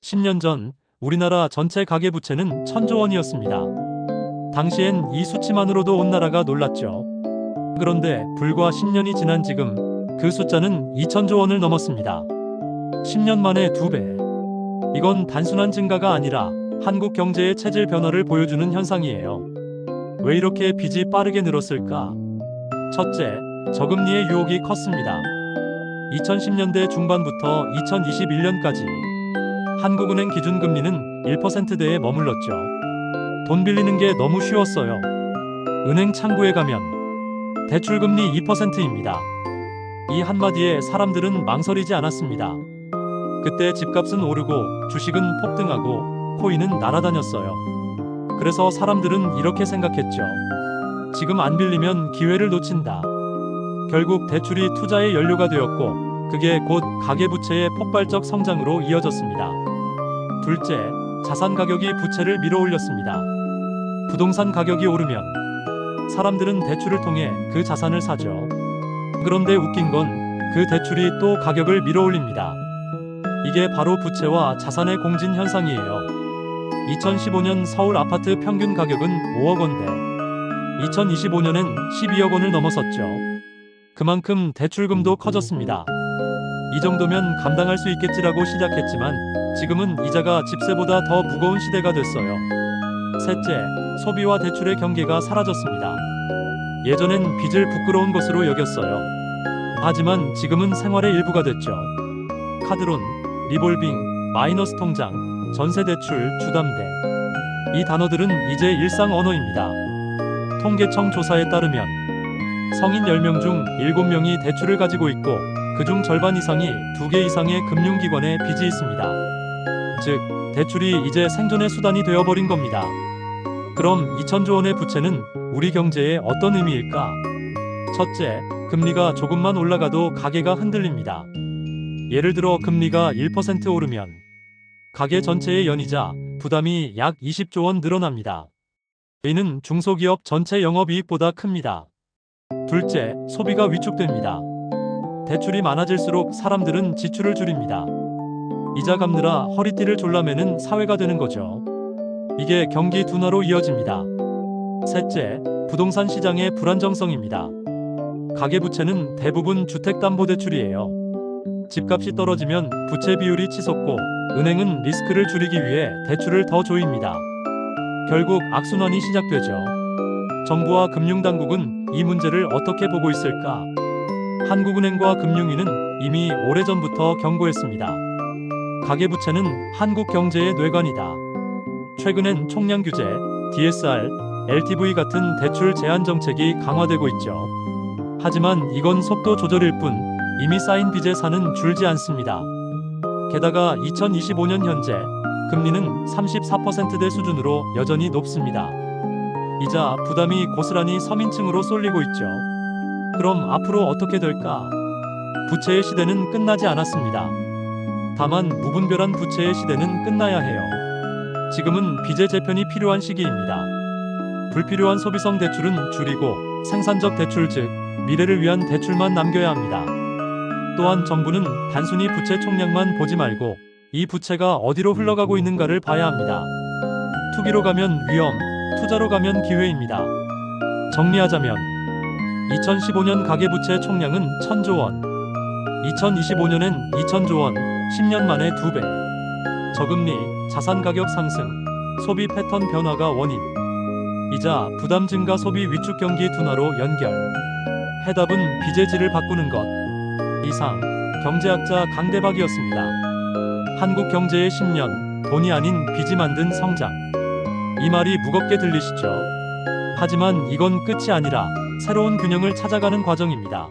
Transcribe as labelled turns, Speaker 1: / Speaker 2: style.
Speaker 1: 10년 전 우리나라 전체 가계부채는 1,000조 원이었습니다. 당시엔 이 수치만으로도 온 나라가 놀랐죠. 그런데 불과 10년이 지난 지금 그 숫자는 2,000조 원을 넘었습니다. 10년 만에 2배. 이건 단순한 증가가 아니라 한국 경제의 체질 변화를 보여주는 현상이에요. 왜 이렇게 빚이 빠르게 늘었을까? 첫째, 저금리의 유혹이 컸습니다. 2010년대 중반부터 2021년까지 한국은행 기준금리는 1%대에 머물렀죠. 돈 빌리는 게 너무 쉬웠어요. 은행 창구에 가면 대출금리 2%입니다. 이 한마디에 사람들은 망설이지 않았습니다. 그때 집값은 오르고 주식은 폭등하고 코인은 날아다녔어요. 그래서 사람들은 이렇게 생각했죠. 지금 안 빌리면 기회를 놓친다. 결국 대출이 투자의 연료가 되었고 그게 곧 가계부채의 폭발적 성장으로 이어졌습니다. 둘째, 자산 가격이 부채를 밀어올렸습니다. 부동산 가격이 오르면 사람들은 대출을 통해 그 자산을 사죠. 그런데 웃긴 건 그 대출이 또 가격을 밀어올립니다. 이게 바로 부채와 자산의 공진 현상이에요. 2015년 서울 아파트 평균 가격은 5억 원대, 2025년엔 12억 원을 넘어섰죠. 그만큼 대출금도 커졌습니다. 이 정도면 감당할 수 있겠지라고 시작했지만 지금은 이자가 집세보다 더 무거운 시대가 됐어요. 셋째, 소비와 대출의 경계가 사라졌습니다. 예전엔 빚을 부끄러운 것으로 여겼어요. 하지만 지금은 생활의 일부가 됐죠. 카드론, 리볼빙, 마이너스 통장, 전세대출, 주담대. 이 단어들은 이제 일상 언어입니다. 통계청 조사에 따르면 성인 10명 중 7명이 대출을 가지고 있고 그중 절반 이상이 2개 이상의 금융기관에 빚이 있습니다. 즉, 대출이 이제 생존의 수단이 되어버린 겁니다. 그럼 2,000조 원의 부채는 우리 경제에 어떤 의미일까? 첫째, 금리가 조금만 올라가도 가계가 흔들립니다. 예를 들어 금리가 1% 오르면 가계 전체의 연이자 부담이 약 20조 원 늘어납니다. 이는 중소기업 전체 영업이익보다 큽니다. 둘째, 소비가 위축됩니다. 대출이 많아질수록 사람들은 지출을 줄입니다. 이자 갚느라 허리띠를 졸라매는 사회가 되는 거죠. 이게 경기 둔화로 이어집니다. 셋째, 부동산 시장의 불안정성입니다. 가계부채는 대부분 주택담보대출이에요. 집값이 떨어지면 부채 비율이 치솟고 은행은 리스크를 줄이기 위해 대출을 더 조입니다. 결국 악순환이 시작되죠. 정부와 금융당국은 이 문제를 어떻게 보고 있을까? 한국은행과 금융위는 이미 오래전부터 경고했습니다. 가계부채는 한국 경제의 뇌관이다. 최근엔 총량 규제, DSR, LTV 같은 대출 제한 정책이 강화되고 있죠. 하지만 이건 속도 조절일 뿐 이미 쌓인 빚의 산은 줄지 않습니다. 게다가 2025년 현재 금리는 34%대 수준으로 여전히 높습니다. 이자 부담이 고스란히 서민층으로 쏠리고 있죠. 그럼 앞으로 어떻게 될까? 부채의 시대는 끝나지 않았습니다. 다만 무분별한 부채의 시대는 끝나야 해요. 지금은 빚의 재편이 필요한 시기입니다. 불필요한 소비성 대출은 줄이고 생산적 대출 즉 미래를 위한 대출만 남겨야 합니다. 또한 정부는 단순히 부채 총량만 보지 말고 이 부채가 어디로 흘러가고 있는가를 봐야 합니다. 투기로 가면 위험, 투자로 가면 기회입니다. 정리하자면 2015년 가계부채 총량은 1,000조 원, 2025년엔 2,000조 원, 10년 만에 2배. 저금리, 자산 가격 상승, 소비 패턴 변화가 원인. 이자, 부담 증가 소비 위축 경기 둔화로 연결. 해답은 빚의 질을 바꾸는 것. 이상, 경제학자 강대박이었습니다. 한국 경제의 10년, 돈이 아닌 빚이 만든 성장. 이 말이 무겁게 들리시죠? 하지만 이건 끝이 아니라 새로운 균형을 찾아가는 과정입니다.